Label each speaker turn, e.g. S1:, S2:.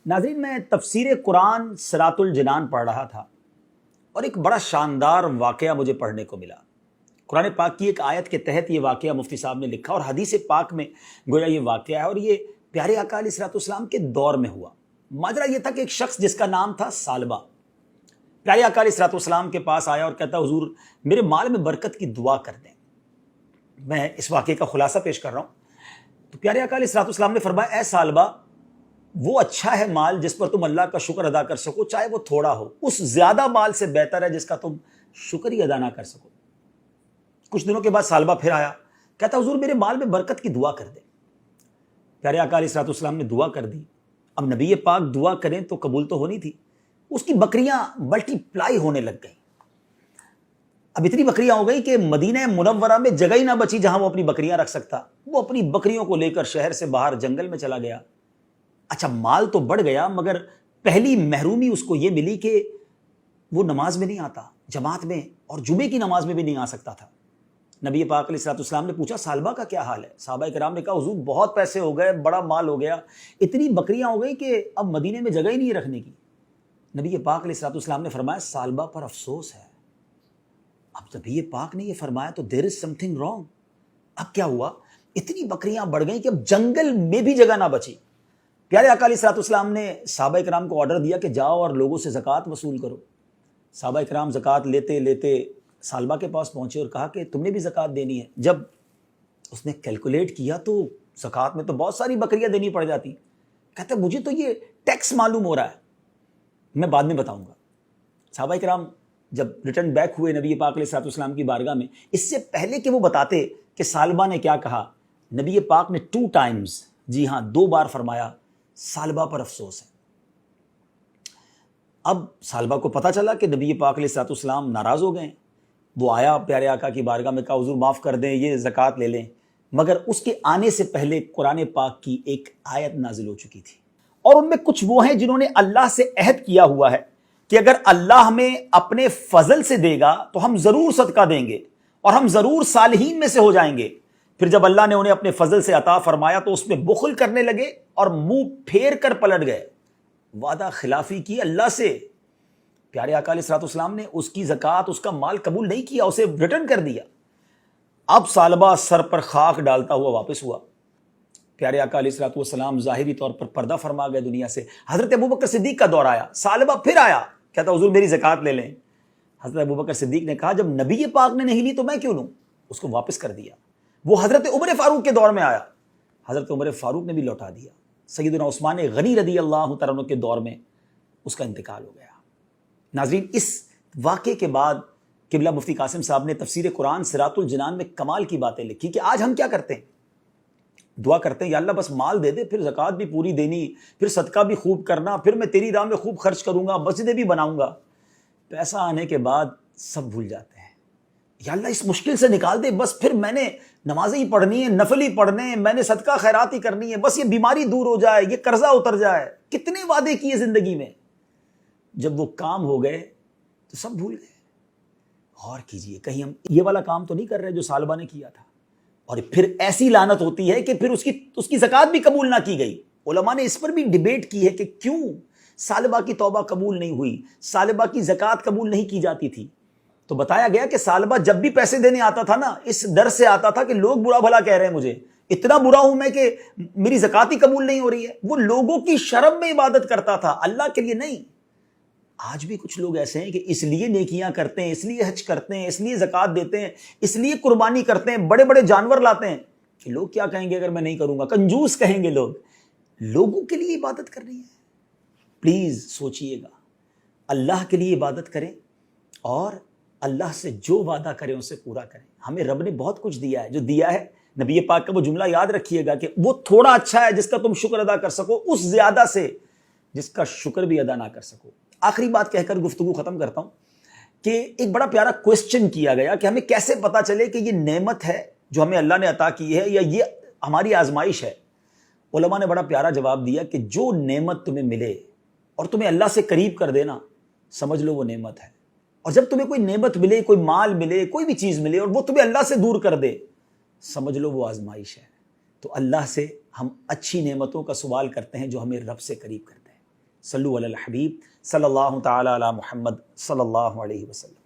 S1: ناظرین، میں تفسیر قرآن صراط الجنان پڑھ رہا تھا اور ایک بڑا شاندار واقعہ مجھے پڑھنے کو ملا۔ قرآن پاک کی ایک آیت کے تحت یہ واقعہ مفتی صاحب نے لکھا اور حدیث پاک میں گویا یہ واقعہ ہے، اور یہ پیارے آقا علیہ الصلوۃ والسلام کے دور میں ہوا۔ ماجرا یہ تھا کہ ایک شخص جس کا نام تھا ثعلبہ پیارے آقا علیہ الصلوۃ والسلام کے پاس آیا اور کہتا، حضور میرے مال میں برکت کی دعا کر دیں۔ میں اس واقعے کا خلاصہ پیش کر رہا ہوں۔ تو پیارے آقا علیہ الصلوۃ والسلام نے فرمایا، اے ثعلبہ، وہ اچھا ہے مال جس پر تم اللہ کا شکر ادا کر سکو، چاہے وہ تھوڑا ہو، اس زیادہ مال سے بہتر ہے جس کا تم شکر ہی ادا نہ کر سکو۔ کچھ دنوں کے بعد ثعلبہ پھر آیا، کہتا، حضور میرے مال میں برکت کی دعا کر دیں۔ پیارے آقا علیہ الصلوۃ والسلام نے دعا کر دی۔ اب نبی پاک دعا کریں تو قبول تو ہونی تھی۔ اس کی بکریاں ملٹی پلائی ہونے لگ گئیں۔ اب اتنی بکریاں ہو گئی کہ مدینہ منورہ میں جگہ ہی نہ بچی جہاں وہ اپنی بکریاں رکھ سکتا۔ وہ اپنی بکریوں کو لے کر شہر سے باہر جنگل میں چلا گیا۔ اچھا، مال تو بڑھ گیا، مگر پہلی محرومی اس کو یہ ملی کہ وہ نماز میں نہیں آتا، جماعت میں اور جمعے کی نماز میں بھی نہیں آ سکتا تھا۔ نبی پاک علیہ الصلوۃ والسلام نے پوچھا، ثعلبہ کا کیا حال ہے؟ صحابہ کرام نے کہا، حضور بہت پیسے ہو گئے، بڑا مال ہو گیا، اتنی بکریاں ہو گئی کہ اب مدینے میں جگہ ہی نہیں رکھنے کی۔ نبی پاک علیہ الصلوۃ والسلام نے فرمایا، ثعلبہ پر افسوس ہے۔ اب نبی پاک نے یہ فرمایا تو دیر از سم تھنگ رانگ۔ اب کیا ہوا؟ اتنی بکریاں بڑھ گئیں کہ اب جنگل میں بھی جگہ نہ بچی۔ پیارے آقا علیہ الصلوۃ والسلام نے صحابہ کرام کو آرڈر دیا کہ جاؤ اور لوگوں سے زکوٰۃ وصول کرو۔ صحابہ کرام زکوٰۃ لیتے لیتے ثعلبہ کے پاس پہنچے اور کہا کہ تم نے بھی زکوٰۃ دینی ہے۔ جب اس نے کیلکولیٹ کیا تو زکوٰۃ میں تو بہت ساری بکریاں دینی پڑ جاتی۔ کہتے مجھے تو یہ ٹیکس معلوم ہو رہا ہے، میں بعد میں بتاؤں گا۔ صحابہ کرام جب ریٹرن بیک ہوئے نبی پاک علیہ الصلوۃ والسلام کی بارگاہ میں، اس سے پہلے کہ وہ بتاتے کہ ثعلبہ نے کیا کہا، نبی پاک نے 2 ٹائمز، جی ہاں 2 بار فرمایا، ثعلبہ پر افسوس ہے۔ اب ثعلبہ کو پتہ چلا کہ نبی پاک علیہ الصلوۃ والسلام ناراض ہو گئے۔ وہ آیا پیارے آقا کی بارگاہ میں، کہا، حضور معاف کر دیں، یہ زکوٰۃ لے لیں۔ مگر اس کے آنے سے پہلے قرآن پاک کی ایک آیت نازل ہو چکی تھی، اور ان میں کچھ وہ ہیں جنہوں نے اللہ سے عہد کیا ہوا ہے کہ اگر اللہ ہمیں اپنے فضل سے دے گا تو ہم ضرور صدقہ دیں گے اور ہم ضرور صالحین میں سے ہو جائیں گے۔ پھر جب اللہ نے انہیں اپنے فضل سے عطا فرمایا تو اس میں بخل کرنے لگے اور منہ پھیر کر پلٹ گئے، وعدہ خلافی کی اللہ سے۔ پیارے آقا علیہ الصلوۃ والسلام نے اس کی زکوٰۃ، اس کا مال قبول نہیں کیا، اسے ریٹرن کر دیا۔ اب ثعلبہ سر پر خاک ڈالتا ہوا واپس ہوا۔ پیارے آقا علیہ الصلوۃ والسلام ظاہری طور پر پردہ فرما گئے دنیا سے۔ حضرت ابوبکر صدیق کا دور آیا، ثعلبہ پھر آیا، کہتا، حضور میری زکوٰۃ لے لیں۔ حضرت ابوبکر صدیق نے کہا، جب نبی پاک نے نہیں لی تو میں کیوں لوں؟ اس کو واپس کر دیا۔ وہ حضرت عمر فاروق کے دور میں آیا، حضرت عمر فاروق نے بھی لوٹا دیا۔ سیدنا عثمان غنی رضی اللہ تعالیٰ عنہ کے دور میں اس کا انتقال ہو گیا۔ ناظرین، اس واقعے کے بعد قبلہ مفتی قاسم صاحب نے تفسیر قرآن صراط الجنان میں کمال کی باتیں لکھی کہ آج ہم کیا کرتے ہیں؟ دعا کرتے ہیں، یا اللہ بس مال دے دے، پھر زکوٰۃ بھی پوری دینی، پھر صدقہ بھی خوب کرنا، پھر میں تیری راہ میں خوب خرچ کروں گا، مسجدیں بھی بناؤں گا۔ پیسہ آنے کے بعد سب بھول جاتے ہیں۔ یا اللہ اس مشکل سے نکال دے، بس پھر میں نے نمازیں ہی پڑھنی ہے، نفل ہی پڑھنے ہیں، میں نے صدقہ خیرات ہی کرنی ہے، بس یہ بیماری دور ہو جائے، یہ قرضہ اتر جائے۔ کتنے وعدے کیے زندگی میں، جب وہ کام ہو گئے تو سب بھول گئے۔ غور کیجئے، کہیں ہم یہ والا کام تو نہیں کر رہے جو ثعلبہ نے کیا تھا؟ اور پھر ایسی لعنت ہوتی ہے کہ پھر اس کی زکوٰۃ بھی قبول نہ کی گئی۔ علماء نے اس پر بھی ڈیبیٹ کی ہے کہ کیوں ثعلبہ کی توبہ قبول نہیں ہوئی، ثعلبہ کی زکوٰۃ قبول نہیں کی جاتی تھی۔ تو بتایا گیا کہ ثعلبہ جب بھی پیسے دینے آتا تھا نا، اس ڈر سے آتا تھا کہ لوگ برا بھلا کہہ رہے ہیں مجھے، اتنا برا ہوں میں کہ میری زکوٰۃ ہی قبول نہیں ہو رہی ہے۔ وہ لوگوں کی شرم میں عبادت کرتا تھا، اللہ کے لیے نہیں۔ آج بھی کچھ لوگ ایسے ہیں کہ اس لیے نیکیاں کرتے ہیں، اس لیے حج کرتے ہیں، اس لیے زکوٰۃ دیتے ہیں، اس لیے قربانی کرتے ہیں، بڑے بڑے جانور لاتے ہیں کہ لوگ کیا کہیں گے اگر میں نہیں کروں گا، کنجوس کہیں گے لوگ۔ لوگوں کے لیے عبادت کرنی ہے؟ پلیز سوچئے گا، اللہ کے لیے عبادت کریں اور اللہ سے جو وعدہ کریں اسے پورا کریں۔ ہمیں رب نے بہت کچھ دیا ہے، جو دیا ہے نبی پاک کا وہ جملہ یاد رکھیے گا کہ وہ تھوڑا اچھا ہے جس کا تم شکر ادا کر سکو، اس زیادہ سے جس کا شکر بھی ادا نہ کر سکو۔ آخری بات کہہ کر گفتگو ختم کرتا ہوں کہ ایک بڑا پیارا کوسچن کیا گیا کہ ہمیں کیسے پتا چلے کہ یہ نعمت ہے جو ہمیں اللہ نے عطا کی ہے یا یہ ہماری آزمائش ہے؟ علماء نے بڑا پیارا جواب دیا کہ جو نعمت تمہیں ملے اور تمہیں اللہ سے قریب کر دینا، سمجھ لو وہ نعمت ہے۔ اور جب تمہیں کوئی نعمت ملے، کوئی مال ملے، کوئی بھی چیز ملے اور وہ تمہیں اللہ سے دور کر دے، سمجھ لو وہ آزمائش ہے۔ تو اللہ سے ہم اچھی نعمتوں کا سوال کرتے ہیں جو ہمیں رب سے قریب کرتے ہیں۔ صلو علی الحبیب صلی اللہ تعالی علی محمد صلی اللہ علیہ وسلم۔